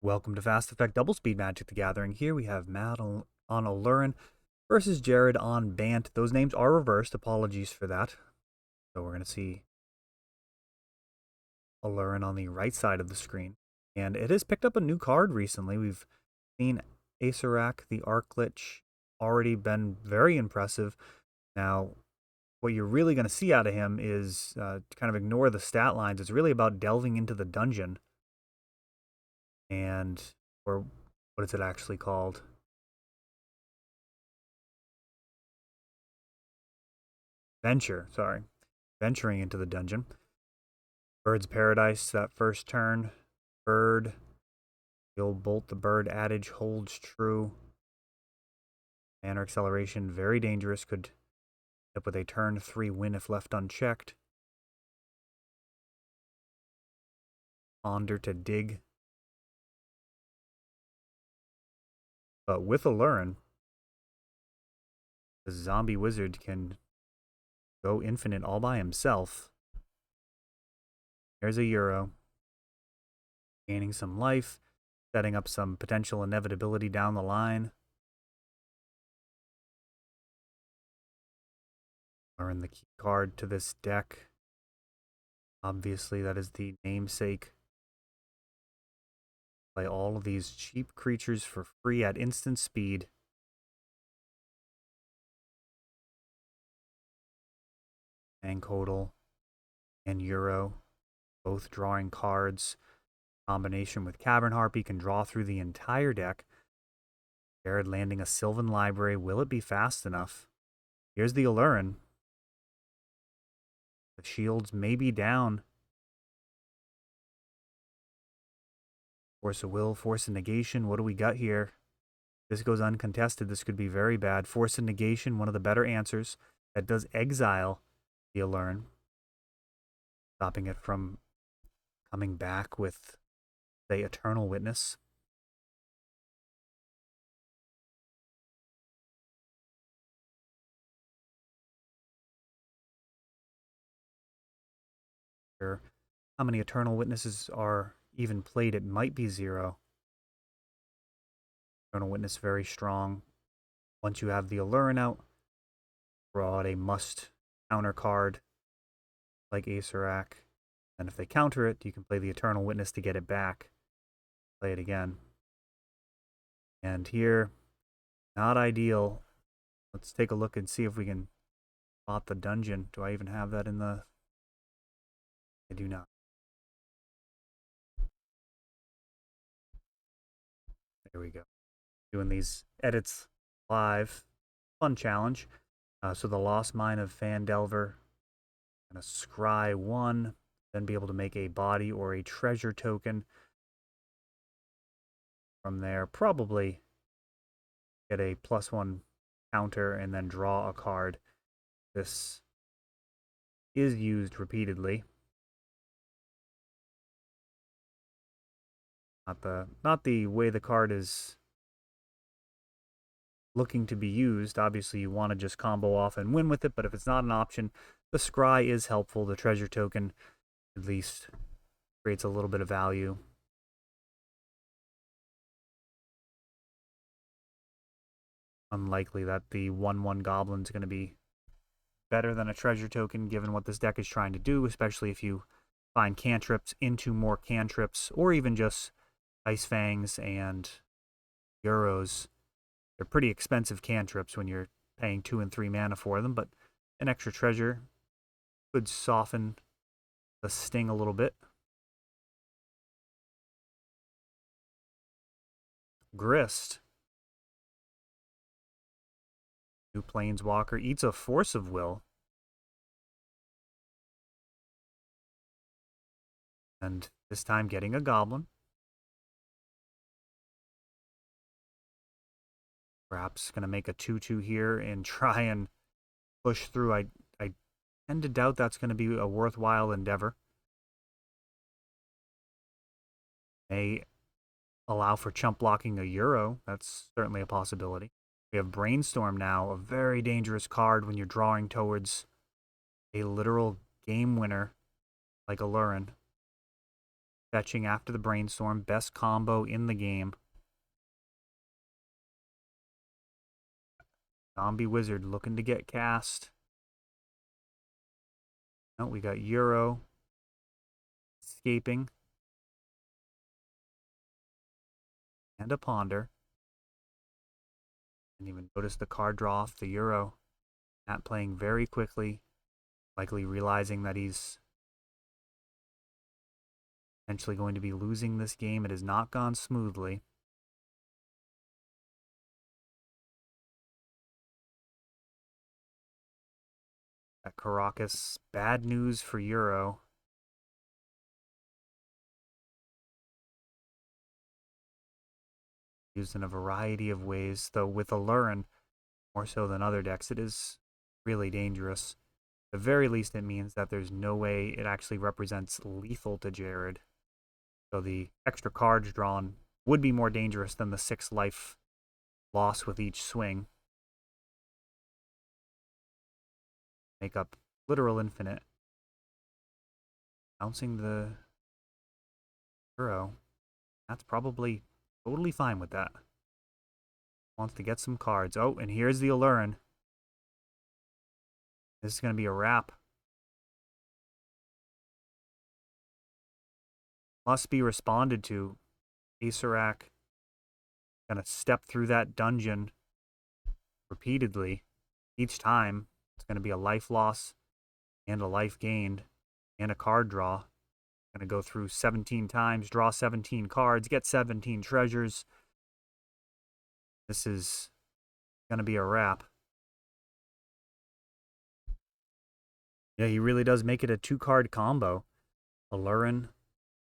Welcome to Fast Effect Double Speed Magic the Gathering. Here we have Matt on Aluren versus Jared on Bant. Those names are reversed. Apologies for that. So we're going to see Aluren on the right side of the screen. And it has picked up a new card recently. We've seen Acerak, the Arclich, already been very impressive. Now, what you're really going to see out of him is to kind of ignore the stat lines. It's really about delving into the dungeon. Or what is it actually called? Venturing into the dungeon. Bird's Paradise, that first turn. Bird. The old Bolt the Bird adage holds true. Mana Acceleration, very dangerous. Could end up with a turn 3 win if left unchecked. Ponder to dig. But with Aluren, the zombie wizard can go infinite all by himself. There's a Euro. Gaining some life, setting up some potential inevitability down the line. Aluren, the key card to this deck. Obviously, that is the namesake. Play all of these cheap creatures for free at instant speed. Ankodal and Euro, both drawing cards. Combination with Cavern Harpy can draw through the entire deck. Jared landing a Sylvan Library. Will it be fast enough? Here's the Aluren. The shields may be down. Force of Will, Force of Negation. What do we got here? This goes uncontested. This could be very bad. Force of Negation, one of the better answers. That does exile the Aluren, stopping it from coming back with, say, Eternal Witness. How many Eternal Witnesses are even played? It might be 0. Eternal Witness very strong. Once you have the Aluren out, draw out a must counter card like Acerak. And if they counter it, you can play the Eternal Witness to get it back. Play it again. And here, not ideal. Let's take a look and see if we can spot the dungeon. Do I even have that in the... I do not. There we go. Doing these edits live. Fun challenge. So the Lost Mine of Phandelver. Gonna scry 1. Then be able to make a body or a treasure token. From there, probably get a +1 counter and then draw a card. This is used repeatedly. Not the way the card is looking to be used. Obviously, you want to just combo off and win with it, but if it's not an option, the scry is helpful. The treasure token at least creates a little bit of value. Unlikely that the 1/1 Goblin's going to be better than a treasure token given what this deck is trying to do, especially if you find cantrips into more cantrips, or even just Ice Fangs and Euros. They're pretty expensive cantrips when you're paying 2 and 3 mana for them, but an extra treasure could soften the sting a little bit. Grist. New Planeswalker eats a Force of Will. And this time getting a Goblin. Perhaps going to make a 2/2 here and try and push through. I tend to doubt that's going to be a worthwhile endeavor. May allow for chump blocking a Euro. That's certainly a possibility. We have Brainstorm now, a very dangerous card when you're drawing towards a literal game winner like Aluren. Fetching after the Brainstorm. Best combo in the game. Zombie Wizard looking to get cast. No, we got Euro. Escaping. And a Ponder. Didn't even notice the card draw off the Euro. Matt playing very quickly. Likely realizing that he's potentially going to be losing this game. It has not gone smoothly. At Caracas, bad news for Euro. Used in a variety of ways, though with Aluren, more so than other decks, it is really dangerous. At the very least, it means that there's no way it actually represents lethal to Jared. So the extra cards drawn would be more dangerous than the 6 life loss with each swing. Make up literal infinite. Bouncing the Euro. That's probably totally fine with that. Wants to get some cards. Oh, and here's the Aluren. This is going to be a wrap. Must be responded to. Acerak going to step through that dungeon repeatedly. Each time, it's going to be a life loss and a life gained and a card draw. Going to go through 17 times, draw 17 cards, get 17 treasures. This is going to be a wrap. Yeah, he really does make it a 2-card combo. Aluren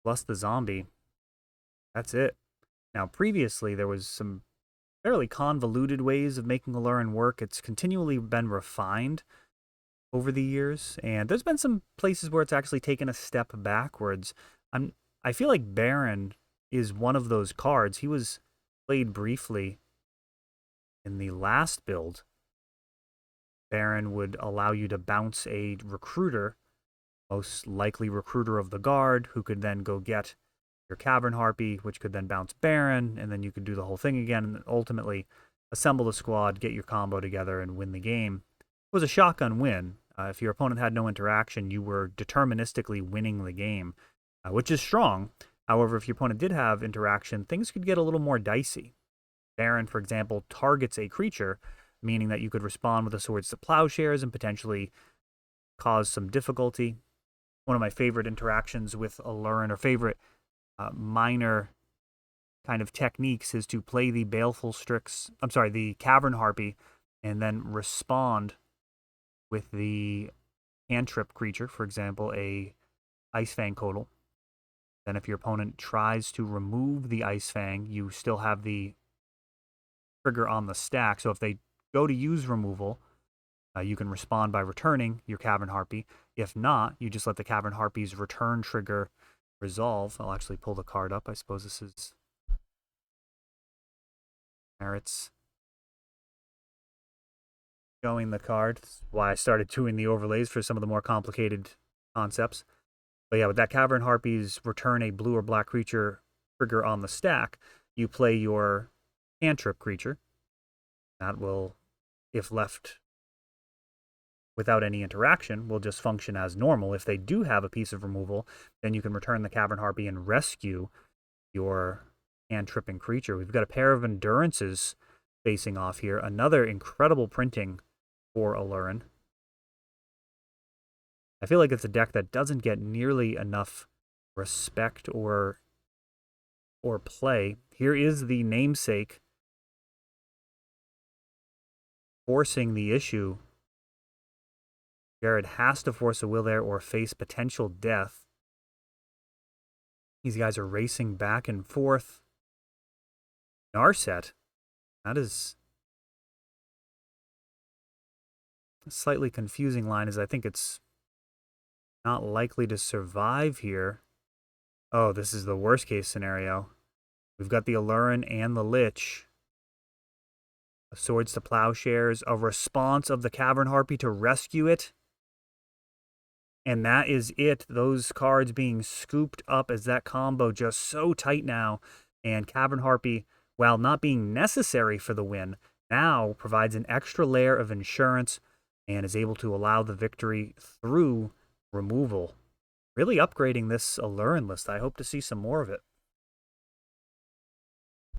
plus the zombie. That's it. Now, previously, there was some fairly convoluted ways of making Aluren work. It's continually been refined over the years, and there's been some places where it's actually taken a step backwards. I feel like Baron is one of those cards. He was played briefly in the last build. Baron would allow you to bounce a recruiter, most likely recruiter of the guard, who could then go get your Cavern Harpy, which could then bounce Baron, and then you could do the whole thing again, and ultimately assemble the squad, get your combo together, and win the game. It was a shotgun win. If your opponent had no interaction, you were deterministically winning the game, which is strong. However, if your opponent did have interaction, things could get a little more dicey. Baron, for example, targets a creature, meaning that you could respond with the Swords to Plowshares and potentially cause some difficulty. One of my favorite interactions with Aluren, or favorite minor kind of techniques, is to play the the Cavern Harpy, and then respond with the cantrip creature, for example, a Ice Fang Codal. Then if your opponent tries to remove the Ice Fang, you still have the trigger on the stack. So if they go to use removal, you can respond by returning your Cavern Harpy. If not, you just let the Cavern Harpy's return trigger resolve. I'll actually pull the card up. I suppose this is merits showing the card. That's why I started doing the overlays for some of the more complicated concepts. But yeah, with that Cavern Harpy's return a blue or black creature trigger on the stack, you play your cantrip creature. That will, if left without any interaction, will just function as normal. If they do have a piece of removal, then you can return the Cavern Harpy and rescue your cantripping creature. We've got a pair of Endurances facing off here. Another incredible printing for Aluren. I feel like it's a deck that doesn't get nearly enough respect or play. Here is the namesake forcing the issue. Jared has to force a will there or face potential death. These guys are racing back and forth. Narset. That is a slightly confusing line, as I think it's not likely to survive here. Oh, this is the worst case scenario. We've got the Aluren and the Lich. Swords to Plowshares, a response of the Cavern Harpy to rescue it. And that is it. Those cards being scooped up as that combo just so tight now. And Cavern Harpy, while not being necessary for the win, now provides an extra layer of insurance and is able to allow the victory through removal. Really upgrading this Aluren list. I hope to see some more of it.